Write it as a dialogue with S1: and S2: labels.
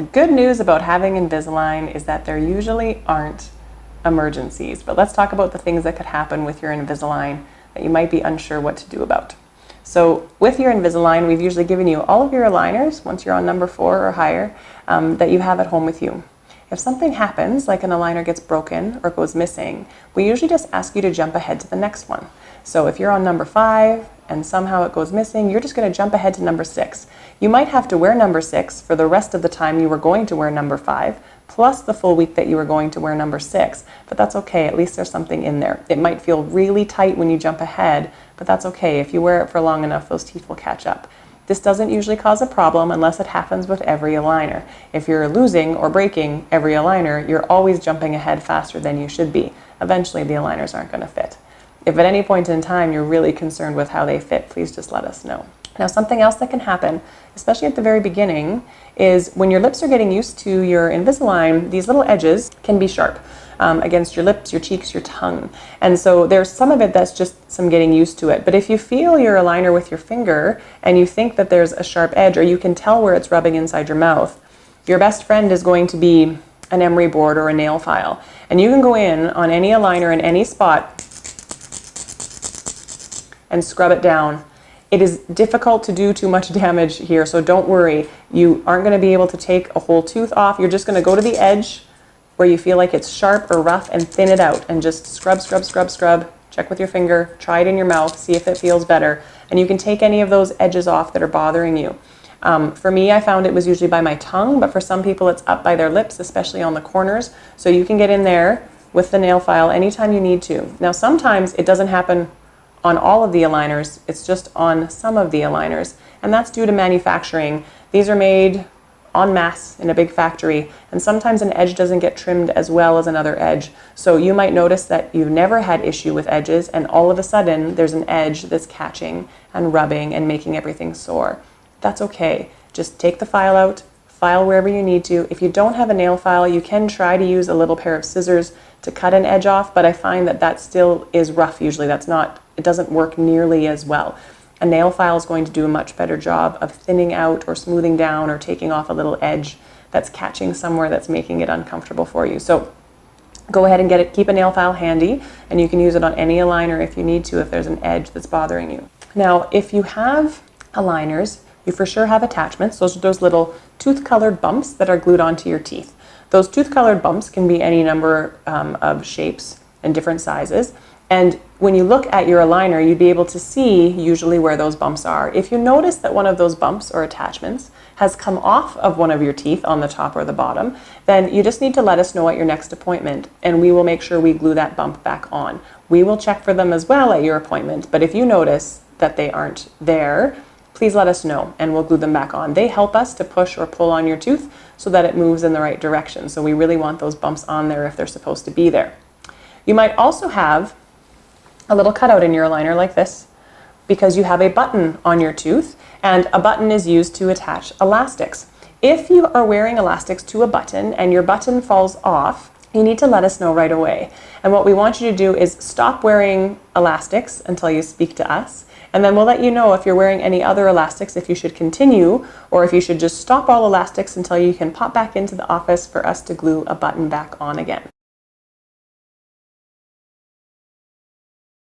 S1: the good news about having Invisalign is that there usually aren't emergencies. But let's talk about the things that could happen with your Invisalign that you might be unsure what to do about. So with your Invisalign, we've usually given you all of your aligners, once you're on number 4 or higher, that you have at home with you. If something happens, like an aligner gets broken or goes missing, we usually just ask you to jump ahead to the next one. So if you're on number 5 and somehow it goes missing, you're just going to jump ahead to number 6. You might have to wear number 6 for the rest of the time you were going to wear number 5, plus the full week that you were going to wear number 6, but that's okay, at least there's something in there. It might feel really tight when you jump ahead, but that's okay. If you wear it for long enough, those teeth will catch up. This doesn't usually cause a problem unless it happens with every aligner. If you're losing or breaking every aligner, you're always jumping ahead faster than you should be. Eventually the aligners aren't going to fit. If at any point in time you're really concerned with how they fit, please just let us know. Now, something else that can happen, especially at the very beginning, is when your lips are getting used to your Invisalign, these little edges can be sharp against your lips, your cheeks, your tongue. And so there's some of it that's just some getting used to it. But if you feel your aligner with your finger and you think that there's a sharp edge, or you can tell where it's rubbing inside your mouth, your best friend is going to be an emery board or a nail file. And you can go in on any aligner in any spot and scrub it down. It is difficult to do too much damage here, so don't worry. You aren't going to be able to take a whole tooth off. You're just going to go to the edge where you feel like it's sharp or rough and thin it out and just scrub, scrub, scrub, scrub. Check with your finger, try it in your mouth, see if it feels better. And you can take any of those edges off that are bothering you. For me, I found it was usually by my tongue, but for some people it's up by their lips, especially on the corners. So you can get in there with the nail file anytime you need to. Now, sometimes it doesn't happen on all of the aligners, it's just on some of the aligners, and that's due to manufacturing. These are made en masse in a big factory, and sometimes an edge doesn't get trimmed as well as another edge. So you might notice that you've never had issue with edges, and all of a sudden there's an edge that's catching and rubbing and making everything sore. That's okay. Just take the file out, file wherever you need to. If you don't have a nail file, you can try to use a little pair of scissors to cut an edge off, but I find that that still is rough usually. It doesn't work nearly as well. A nail file is going to do a much better job of thinning out or smoothing down or taking off a little edge that's catching somewhere that's making it uncomfortable for you. So go ahead and get it. Keep a nail file handy, and you can use it on any aligner if you need to, if there's an edge that's bothering you. Now, if you have aligners, you for sure have attachments. Those are those little tooth-colored bumps that are glued onto your teeth. Those tooth-colored bumps can be any number of shapes and different sizes. And when you look at your aligner, you'd be able to see usually where those bumps are. If you notice that one of those bumps or attachments has come off of one of your teeth on the top or the bottom, then you just need to let us know at your next appointment, and we will make sure we glue that bump back on. We will check for them as well at your appointment, but if you notice that they aren't there, please let us know and we'll glue them back on. They help us to push or pull on your tooth so that it moves in the right direction. So we really want those bumps on there if they're supposed to be there. You might also have a little cutout in your aligner like this because you have a button on your tooth, and a button is used to attach elastics. If you are wearing elastics to a button and your button falls off, you need to let us know right away. And what we want you to do is stop wearing elastics until you speak to us, and then we'll let you know if you're wearing any other elastics, if you should continue, or if you should just stop all elastics until you can pop back into the office for us to glue a button back on again.